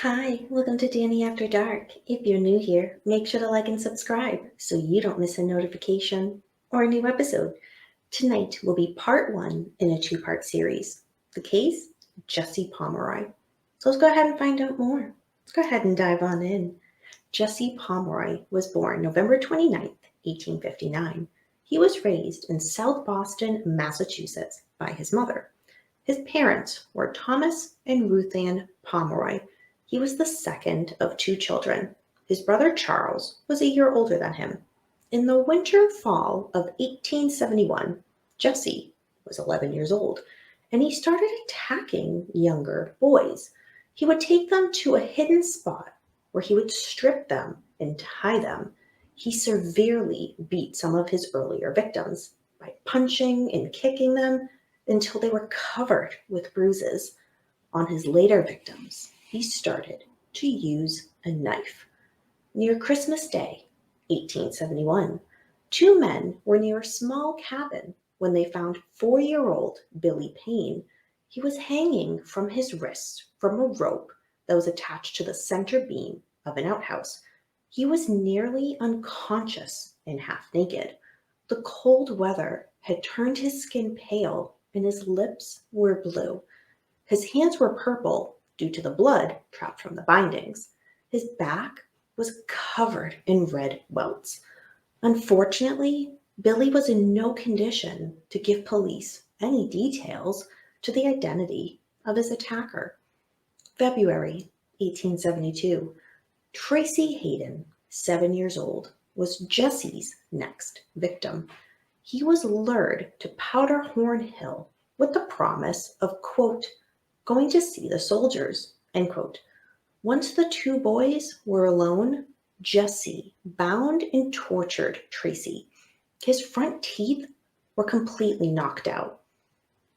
Hi, welcome to Danny After Dark. If you're new here, make sure to like and subscribe so you don't miss a notification or a new episode. Tonight will be part one in a two-part series. The case, Jesse Pomeroy. So let's go ahead and find out more. Let's go ahead and dive on in. Jesse Pomeroy was born November 29th, 1859. He was raised in South Boston, Massachusetts by his mother. His parents were Thomas and Ruth Ann Pomeroy. He was the second of two children. His brother Charles was a year older than him. In the winter-fall of 1871, Jesse was 11 years old, and he started attacking younger boys. He would take them to a hidden spot where he would strip them and tie them. He severely beat some of his earlier victims by punching and kicking them until they were covered with bruises. On his later victims, he started to use a knife. Near Christmas Day, 1871, two men were near a small cabin when they found 4-year-old Billy Payne. He was hanging from his wrists from a rope that was attached to the center beam of an outhouse. He was nearly unconscious and half naked. The cold weather had turned his skin pale and his lips were blue. His hands were purple due to the blood trapped from the bindings. His back was covered in red welts. Unfortunately, Billy was in no condition to give police any details to the identity of his attacker. February 1872. Tracy Hayden, 7 years old, was Jesse's next victim. He was lured to Powderhorn Hill with the promise of, quote, going to see the soldiers, end quote. Once the two boys were alone, Jesse bound and tortured Tracy. His front teeth were completely knocked out.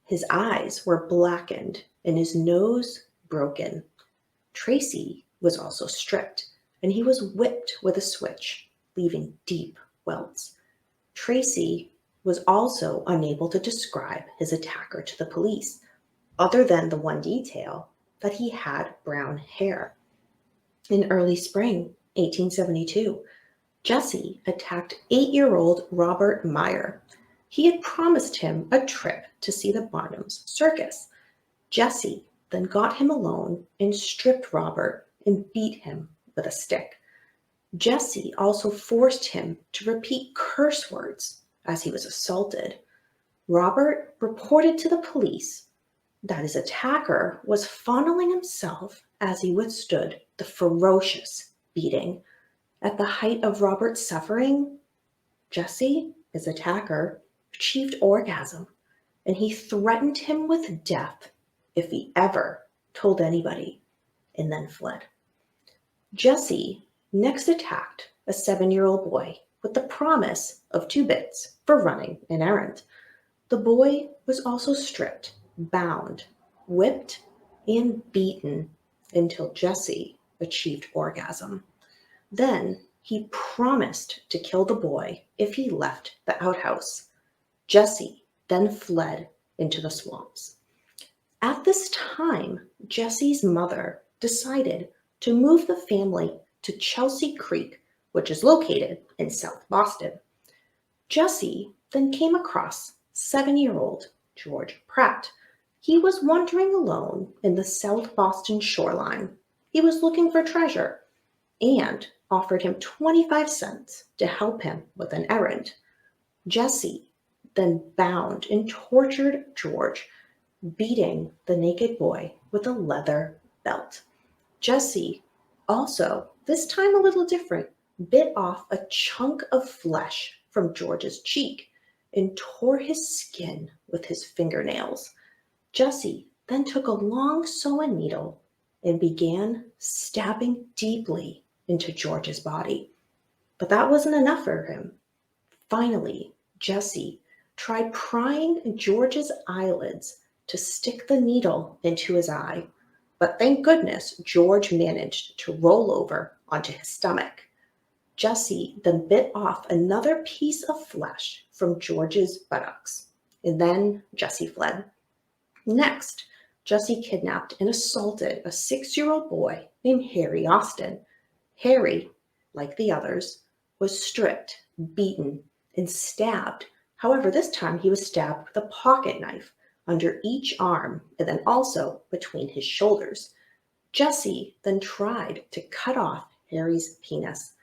His eyes were blackened and his nose broken. Tracy was also stripped, and he was whipped with a switch, leaving deep welts. Tracy was also unable to describe his attacker to the police, other than the one detail that he had brown hair. In early spring 1872, Jesse attacked 8-year-old Robert Meyer. He had promised him a trip to see the Barnum's circus. Jesse then got him alone and stripped Robert and beat him with a stick. Jesse also forced him to repeat curse words as he was assaulted. Robert reported to the police that his attacker was fondling himself as he withstood the ferocious beating. At the height of Robert's suffering, Jesse, his attacker, achieved orgasm, and he threatened him with death if he ever told anybody, and then fled. Jesse next attacked a 7-year-old boy with the promise of 2 bits for running an errand. The boy was also stripped, bound, whipped, and beaten until Jesse achieved orgasm. Then he promised to kill the boy if he left the outhouse. Jesse then fled into the swamps. At this time, Jesse's mother decided to move the family to Chelsea Creek, which is located in South Boston. Jesse then came across 7-year-old George Pratt. He was wandering alone in the South Boston shoreline. He was looking for treasure and offered him 25 cents to help him with an errand. Jesse then bound and tortured George, beating the naked boy with a leather belt. Jesse also, this time a little different, bit off a chunk of flesh from George's cheek and tore his skin with his fingernails. Jesse then took a long sewing needle and began stabbing deeply into George's body. But that wasn't enough for him. Finally, Jesse tried prying George's eyelids to stick the needle into his eye. But thank goodness George managed to roll over onto his stomach. Jesse then bit off another piece of flesh from George's buttocks, and then Jesse fled. Next, Jesse kidnapped and assaulted a 6-year-old boy named Harry Austin. Harry, like the others, was stripped, beaten, and stabbed. However, this time he was stabbed with a pocket knife under each arm and then also between his shoulders. Jesse then tried to cut off Harry's penis,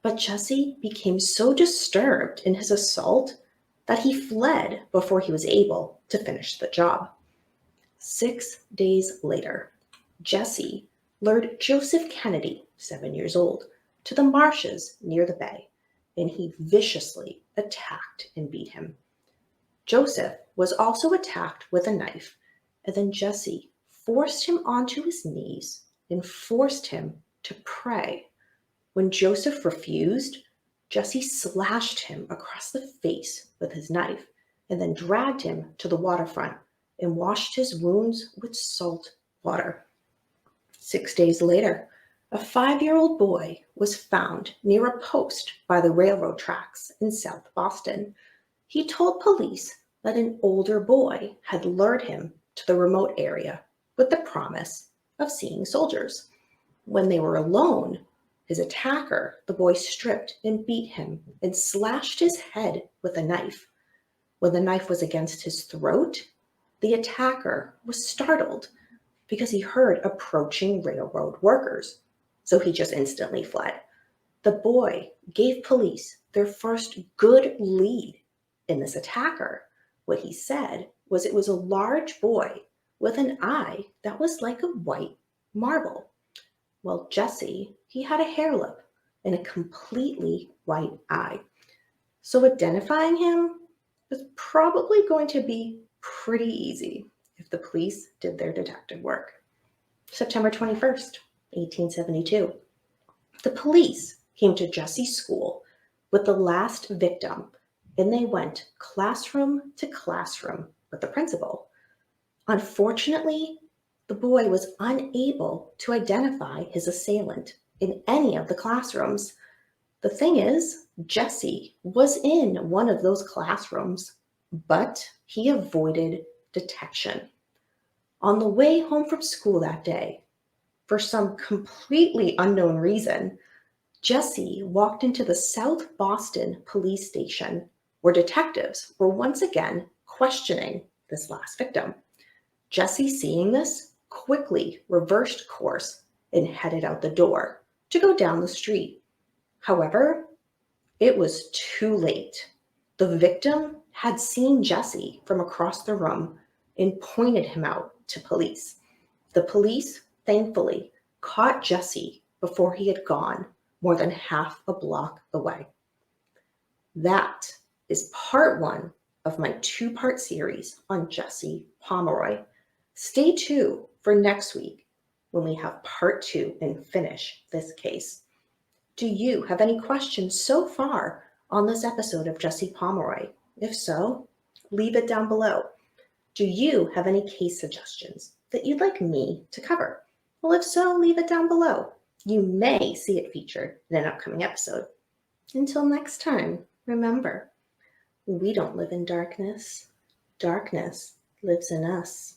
but Jesse became so disturbed in his assault that he fled before he was able to finish the job. 6 days later, Jesse lured Joseph Kennedy, 7 years old, to the marshes near the bay, and he viciously attacked and beat him. Joseph was also attacked with a knife, and then Jesse forced him onto his knees and forced him to pray. When Joseph refused, Jesse slashed him across the face with his knife and then dragged him to the waterfront and washed his wounds with salt water. 6 days later, a 5-year-old boy was found near a post by the railroad tracks in South Boston. He told police that an older boy had lured him to the remote area with the promise of seeing soldiers. When they were alone, his attacker, the boy, stripped and beat him and slashed his head with a knife. When the knife was against his throat, the attacker was startled because he heard approaching railroad workers, so he just instantly fled. The boy gave police their first good lead in this attacker. What he said was it was a large boy with an eye that was like a white marble. Well, Jesse, he had a hair lip and a completely white eye. So identifying him was probably going to be pretty easy if the police did their detective work. September 21st, 1872. The police came to Jesse's school with the last victim, and they went classroom to classroom with the principal. Unfortunately, the boy was unable to identify his assailant in any of the classrooms. The thing is, Jesse was in one of those classrooms, but he avoided detection. On the way home from school that day, for some completely unknown reason, Jesse walked into the South Boston police station where detectives were once again questioning this last victim. Jesse, seeing this, quickly reversed course and headed out the door to go down the street. However, it was too late. The victim had seen Jesse from across the room and pointed him out to police. The police, thankfully, caught Jesse before he had gone more than half a block away. That is part 1 of my 2-part series on Jesse Pomeroy. Stay tuned for next week when we have part 2 and finish this case. Do you have any questions so far on this episode of Jesse Pomeroy? If so, leave it down below. Do you have any case suggestions that you'd like me to cover? Well, if so, leave it down below. You may see it featured in an upcoming episode. Until next time, remember, we don't live in darkness. Darkness lives in us.